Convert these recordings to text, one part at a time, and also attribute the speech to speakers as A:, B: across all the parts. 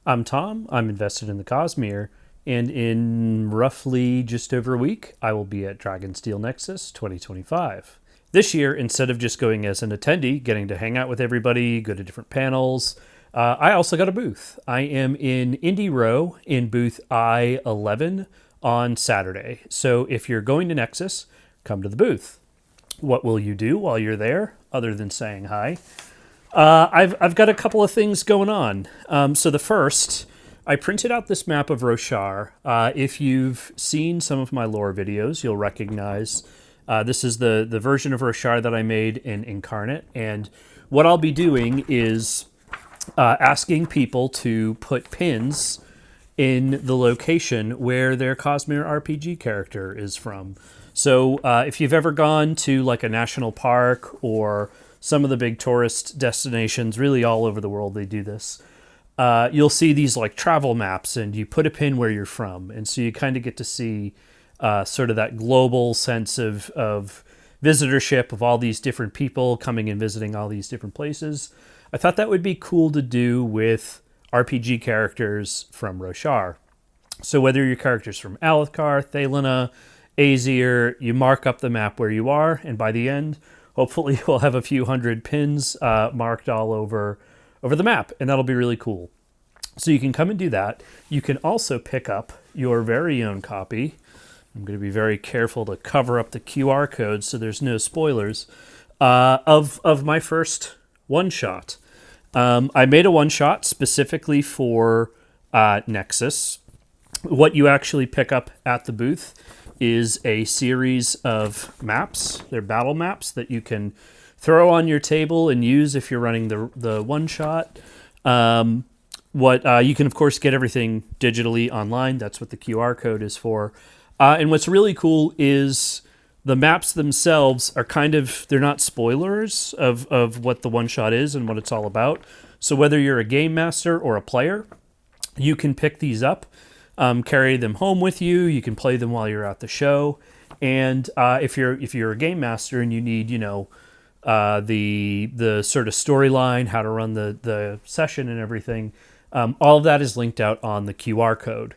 A: I'm Tom. I'm invested in the Cosmere, and in roughly just over a week, I will be at Dragonsteel Nexus 2025. This year, instead of just going as an attendee, getting to hang out with everybody, go to different panels, I also got a booth. I am in Indie Row in booth I-11 on Saturday. So if you're going to Nexus, come to the booth. What will you do while you're there, other than saying hi? I've got a couple of things going on. So the first, I printed out this map of Roshar. If you've seen some of my lore videos, you'll recognize this is the version of Roshar that I made in Incarnate. And what I'll be doing is asking people to put pins in the location where their Cosmere RPG character is from. So if you've ever gone to like a national park or some of the big tourist destinations, really all over the world, they do this. You'll see these like travel maps and you put a pin where you're from. And so you kind of get to see sort of that global sense of visitorship of all these different people coming and visiting all these different places. I thought that would be cool to do with RPG characters from Roshar. So whether your character's from Alethkar, Thalena, Aesir, you mark up the map where you are, and by the end, hopefully we'll have a few hundred pins marked all over the map, and that'll be really cool. So you can come and do that. You can also pick up your very own copy. I'm going to be very careful to cover up the QR code so there's no spoilers of my first one-shot. I made a one-shot specifically for Nexus. What you actually pick up at the booth is a series of maps. They're battle maps that you can throw on your table and use if you're running the one-shot. You can, of course, get everything digitally online. That's what the QR code is for. And what's really cool is the maps themselves are they're not spoilers of what the one-shot is and what it's all about. So whether you're a game master or a player, you can pick these up, carry them home with you. You can play them while you're at the show. And if you're a game master and you need, the sort of storyline, how to run the session and everything, all of that is linked out on the QR code.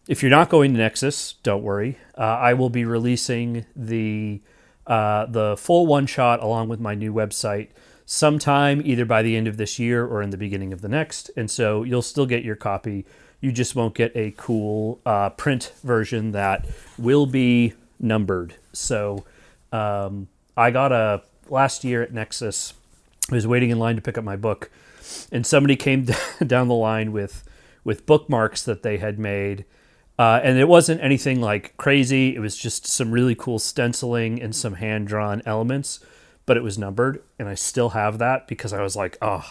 A: If you're not going to Nexus, don't worry. I will be releasing the full one-shot along with my new website sometime either by the end of this year or in the beginning of the next. And so you'll still get your copy. You just won't get a cool print version that will be numbered. So I got last year at Nexus, I was waiting in line to pick up my book, and somebody came down the line with bookmarks that they had made. And it wasn't anything like crazy. It was just some really cool stenciling and some hand-drawn elements, but it was numbered. And I still have that because I was like, I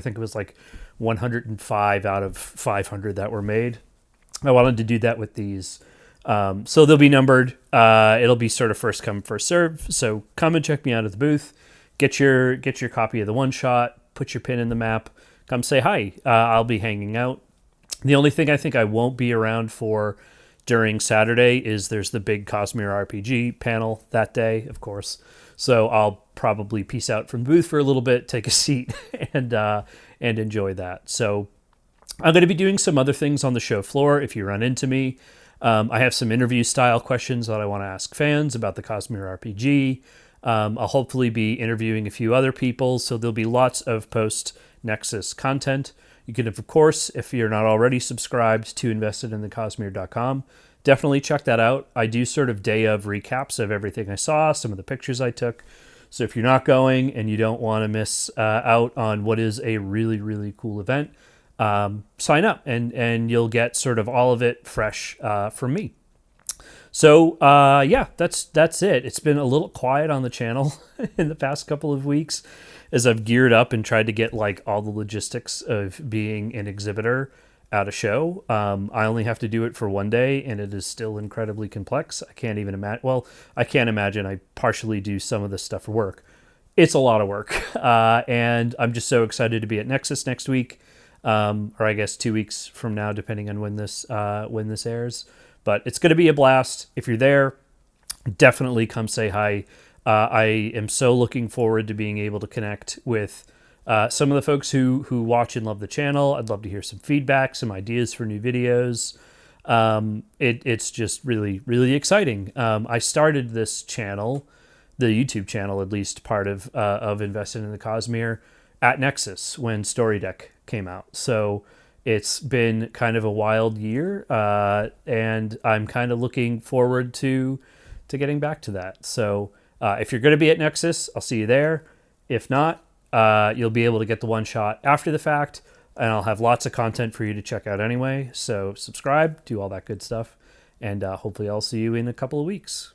A: think it was like 105 out of 500 that were made. I wanted to do that with these. So they'll be numbered. It'll be sort of first come, first serve. So come and check me out at the booth. Get your copy of the one-shot. Put your pin in the map. Come say hi. I'll be hanging out. The only thing I think I won't be around for during Saturday is there's the big Cosmere RPG panel that day, of course. So I'll probably peace out from the booth for a little bit, take a seat, and enjoy that. So I'm going to be doing some other things on the show floor if you run into me. I have some interview-style questions that I want to ask fans about the Cosmere RPG. I'll hopefully be interviewing a few other people, so there'll be lots of post-Nexus content. You can, of course, if you're not already subscribed to investedinthecosmere.com, definitely check that out. I do sort of day of recaps of everything I saw, some of the pictures I took. So if you're not going and you don't want to miss out on what is a really, really cool event, sign up and you'll get sort of all of it fresh from me. So that's it. It's been a little quiet on the channel in the past couple of weeks as I've geared up and tried to get like all the logistics of being an exhibitor at a show. I only have to do it for one day and it is still incredibly complex. I can't even imagine. Well, I can't imagine. I partially do some of this stuff for work. It's a lot of work. And I'm just so excited to be at Nexus next week. Or I guess 2 weeks from now, depending on when this airs. But it's going to be a blast. If you're there, definitely come say hi. I am so looking forward to being able to connect with Some of the folks who watch and love the channel, I'd love to hear some feedback, some ideas for new videos. It's just really, really exciting. I started this channel, the YouTube channel, at least part of Invested in the Cosmere, at Nexus when Story Deck came out. So it's been kind of a wild year, and I'm kind of looking forward to getting back to that. So if you're going to be at Nexus, I'll see you there. If not, you'll be able to get the one shot after the fact, and I'll have lots of content for you to check out anyway. So subscribe, do all that good stuff, and hopefully I'll see you in a couple of weeks.